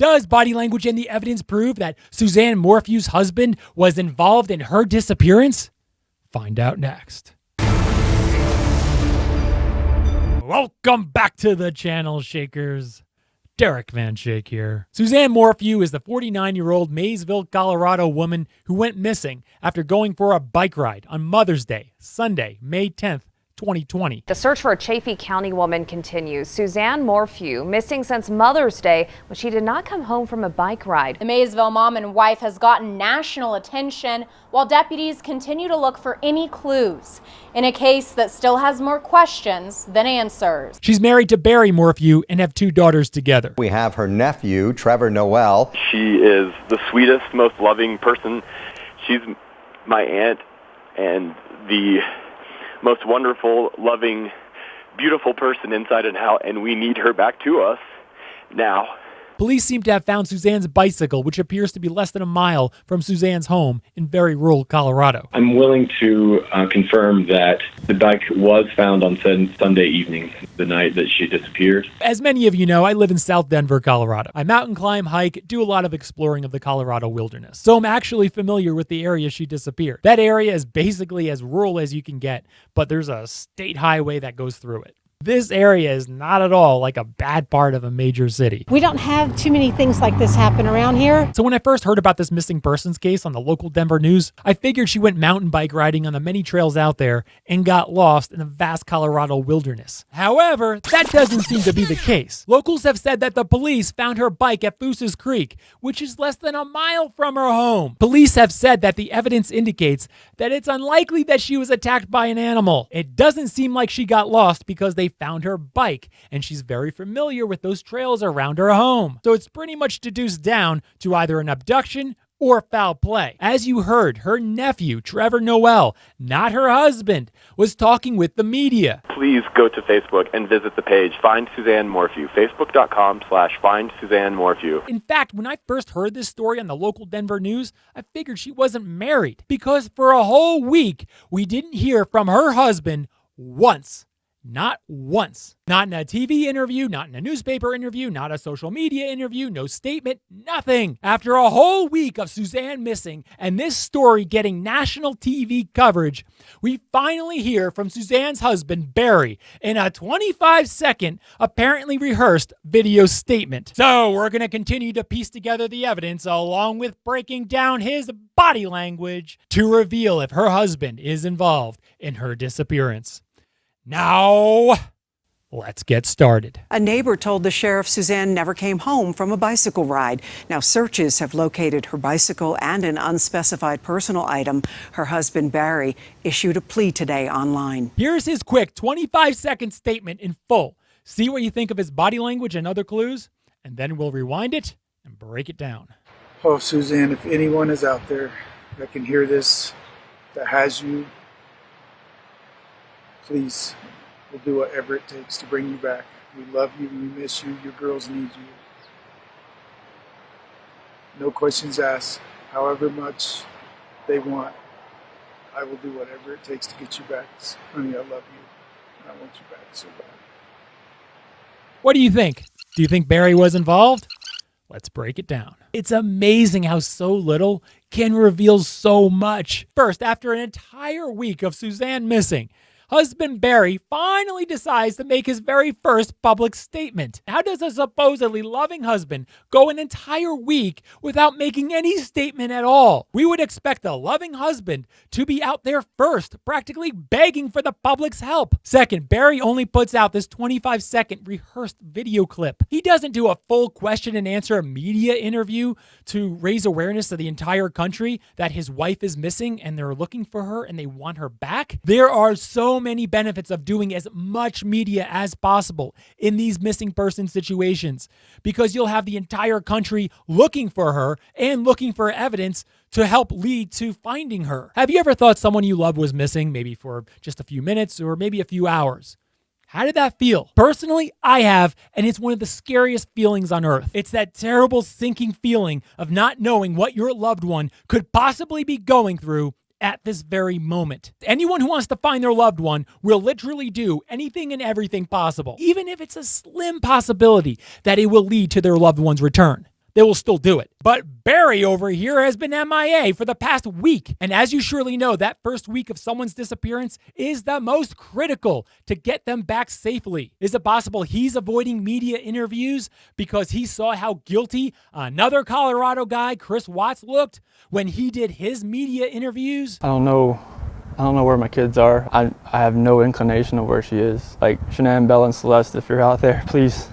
Does body language and the evidence prove that Suzanne Morphew's husband was involved in her disappearance? Find out next. Welcome back to the channel, Shakers. Derek Van Shake here. Suzanne Morphew is the 49-year-old Maysville, Colorado woman who went missing after going for a bike ride on Mother's Day, Sunday, May 10th, 2020. The search for a Chaffee County woman continues. Suzanne Morphew, missing since Mother's Day when she did not come home from a bike ride. The Maysville mom and wife has gotten national attention while deputies continue to look for any clues in a case that still has more questions than answers. She's married to Barry Morphew and have 2 daughters together. We have her nephew, Trevor Noel. She is the sweetest, most loving person. She's my aunt and the most wonderful, loving, beautiful person inside and out, and we need her back to us now. Police seem to have found Suzanne's bicycle, which appears to be less than a mile from Suzanne's home in very rural Colorado. I'm willing to confirm that the bike was found on Sunday evening, the night that she disappeared. As many of you know, I live in South Denver, Colorado. I mountain climb, hike, do a lot of exploring of the Colorado wilderness. So I'm actually familiar with the area she disappeared. That area is basically as rural as you can get, but there's a state highway that goes through it. This area is not at all like a bad part of a major city. We don't have too many things like this happen around here. So when I first heard about this missing persons case on the local Denver news, I figured she went mountain bike riding on the many trails out there and got lost in the vast Colorado wilderness. However, that doesn't seem to be the case. Locals have said that the police found her bike at Fooses Creek, which is less than a mile from her home. Police have said that the evidence indicates that it's unlikely that she was attacked by an animal. It doesn't seem like she got lost because they found her bike, and she's very familiar with those trails around her home. So it's pretty much deduced down to either an abduction or foul play. As you heard, her nephew, Trevor Noel, not her husband, was talking with the media. Please go to Facebook and visit the page, Find Suzanne Morphew, facebook.com/Find Suzanne Morphew. In fact, when I first heard this story on the local Denver news, I figured she wasn't married because for a whole week, we didn't hear from her husband once. Not once. Not in a TV interview, not in a newspaper interview, not a social media interview, no statement, nothing. After a whole week of Suzanne missing and this story getting national TV coverage, we finally hear from Suzanne's husband, Barry, in a 25-second, apparently rehearsed video statement. So we're going to continue to piece together the evidence along with breaking down his body language to reveal if her husband is involved in her disappearance. Now, let's get started. A neighbor told the sheriff Suzanne never came home from a bicycle ride. Now searches have located her bicycle and an unspecified personal item. Her husband, Barry, issued a plea today online. Here's his quick 25-second statement in full. See what you think of his body language and other clues, and then we'll rewind it and break it down. Oh, Suzanne, if anyone is out there that can hear this, that has you, please, we'll do whatever it takes to bring you back. We love you, we miss you, your girls need you. No questions asked. However much they want, I will do whatever it takes to get you back. Honey, I love you, and I want you back so bad. What do you think? Do you think Barry was involved? Let's break it down. It's amazing how so little can reveal so much. First, after an entire week of Suzanne missing, husband Barry finally decides to make his very first public statement. How does a supposedly loving husband go an entire week without making any statement at all? We would expect a loving husband to be out there first, practically begging for the public's help. Second, Barry only puts out this 25-second rehearsed video clip. He doesn't do a full question and answer media interview to raise awareness to the entire country that his wife is missing and they're looking for her and they want her back. There are so many benefits of doing as much media as possible in these missing person situations because you'll have the entire country looking for her and looking for evidence to help lead to finding her. Have you ever thought someone you love was missing, maybe for just a few minutes or maybe a few hours? How did that feel? Personally, I have, and it's one of the scariest feelings on earth. It's that terrible sinking feeling of not knowing what your loved one could possibly be going through at this very moment. Anyone who wants to find their loved one will literally do anything and everything possible, even if it's a slim possibility that it will lead to their loved one's return. they will still do it. But Barry over here has been MIA for the past week. And as you surely know, that first week of someone's disappearance is the most critical to get them back safely. Is it possible he's avoiding media interviews because he saw how guilty another Colorado guy, Chris Watts, looked when he did his media interviews? I don't know where my kids are. I have no inclination of where she is. Like, Shanann, Bella, and Celeste, if you're out there, please,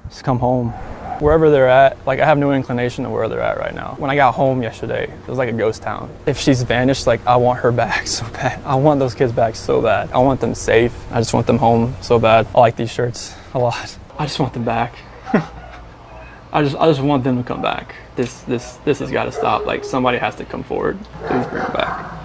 just come home. Wherever they're at, like, I have no inclination of where they're at right now. When I got home yesterday, it was like a ghost town. If she's vanished, like, I want her back so bad. I want those kids back so bad. I want them safe. I just want them home so bad. I like these shirts a lot. I just want them back. I just want them to come back. This has got to stop. Like, somebody has to come forward. Please bring them back.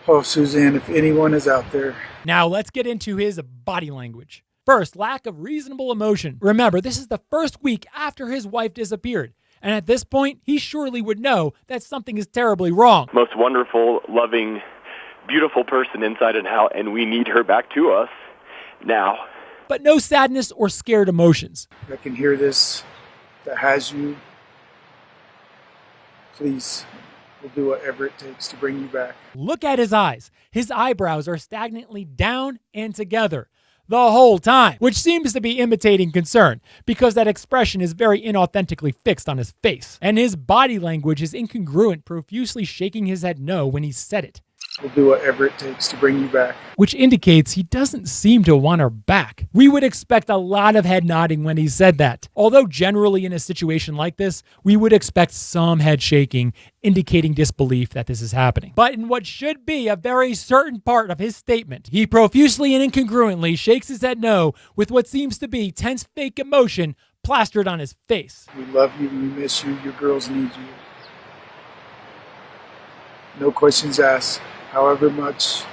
Oh, Suzanne, if anyone is out there. Now let's get into his body language. First, lack of reasonable emotion. Remember, this is the first week after his wife disappeared. And at this point, he surely would know that something is terribly wrong. Most wonderful, loving, beautiful person inside and out, and we need her back to us now. But no sadness or scared emotions. I can hear this, that has you. Please, we'll do whatever it takes to bring you back. Look at his eyes. His eyebrows are stagnantly down and together the whole time, which seems to be imitating concern because that expression is very inauthentically fixed on his face. And his body language is incongruent, profusely shaking his head no when he said it. We'll do whatever it takes to bring you back. Which indicates he doesn't seem to want her back. We would expect a lot of head nodding when he said that. Although generally in a situation like this, we would expect some head shaking, indicating disbelief that this is happening. But in what should be a very certain part of his statement, he profusely and incongruently shakes his head no with what seems to be tense fake emotion plastered on his face. We love you, we miss you, your girls need you. No questions asked. However much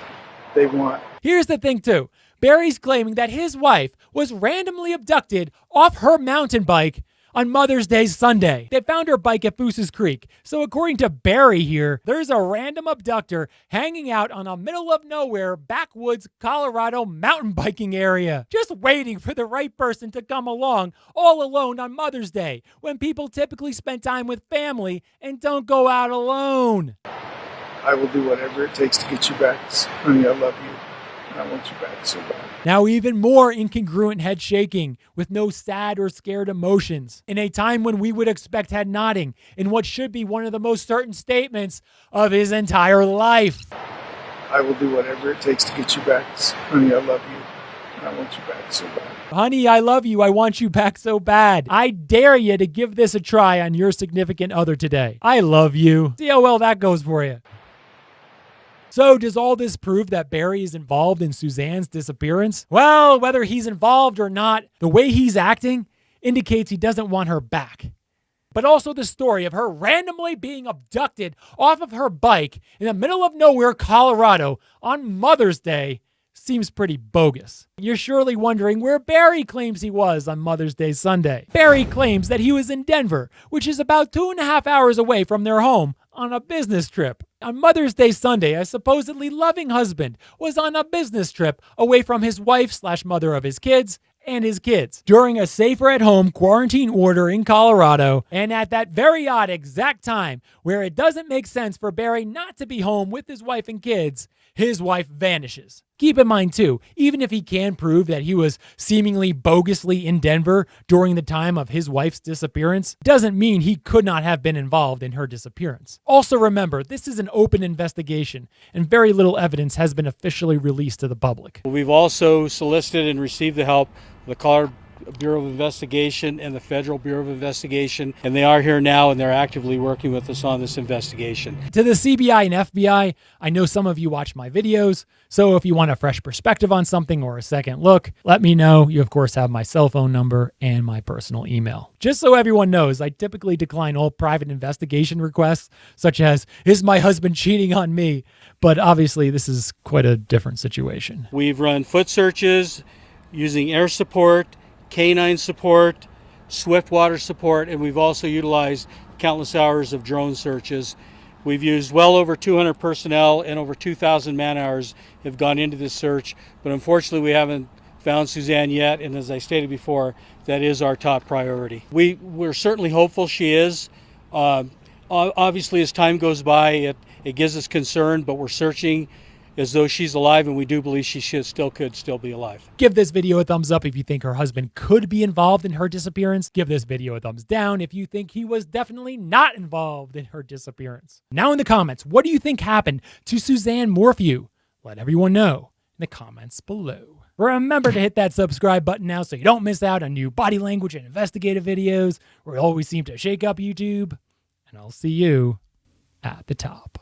they want. Here's the thing too. Barry's claiming that his wife was randomly abducted off her mountain bike on Mother's Day Sunday. They found her bike at Fooses Creek. So according to Barry here, there's a random abductor hanging out on a middle of nowhere, backwoods, Colorado mountain biking area, just waiting for the right person to come along all alone on Mother's Day, when people typically spend time with family and don't go out alone. I will do whatever it takes to get you back. Honey, I love you. And I want you back so bad. Now even more incongruent head shaking with no sad or scared emotions. In a time when we would expect head nodding in what should be one of the most certain statements of his entire life. I will do whatever it takes to get you back. Honey, I love you. And I want you back so bad. Honey, I love you. I want you back so bad. I dare you to give this a try on your significant other today. I love you. See how well that goes for you. So does all this prove that Barry is involved in Suzanne's disappearance? Well, whether he's involved or not, the way he's acting indicates he doesn't want her back. But also the story of her randomly being abducted off of her bike in the middle of nowhere, Colorado on Mother's Day seems pretty bogus. You're surely wondering where Barry claims he was on Mother's Day Sunday. Barry claims that he was in Denver, which is about 2.5 hours away from their home, on a business trip. On Mother's Day Sunday, a supposedly loving husband was on a business trip away from his wife/mother of his kids and his kids during a safer at home quarantine order in Colorado, and at that very odd exact time where it doesn't make sense for Barry not to be home with his wife and kids, his wife vanishes. Keep in mind too, even if he can prove that he was seemingly bogusly in Denver during the time of his wife's disappearance, doesn't mean he could not have been involved in her disappearance. Also remember, this is an open investigation and very little evidence has been officially released to the public. We've also solicited and received the help of the Colorado Bureau of Investigation and the Federal Bureau of Investigation, and they are here now and they're actively working with us on this investigation. To the CBI and FBI, I know some of you watch my videos, so if you want a fresh perspective on something or a second look, let me know. You of course have my cell phone number and my personal email. Just so everyone knows, I typically decline all private investigation requests, such as, is my husband cheating on me? But obviously this is quite a different situation. We've run foot searches using air support, canine support, swift water support, and we've also utilized countless hours of drone searches. We've used well over 200 personnel and over 2,000 man hours have gone into this search, but unfortunately we haven't found Suzanne yet, and as I stated before, that is our top priority. We're certainly hopeful she is. Obviously, as time goes by, it gives us concern, but we're searching as though she's alive, and we do believe she could still be alive. Give this video a thumbs up if you think her husband could be involved in her disappearance. Give this video a thumbs down if you think he was definitely not involved in her disappearance. Now in the comments, what do you think happened to Suzanne Morphew? Let everyone know in the comments below. Remember to hit that subscribe button now so you don't miss out on new body language and investigative videos where we always seem to shake up YouTube. And I'll see you at the top.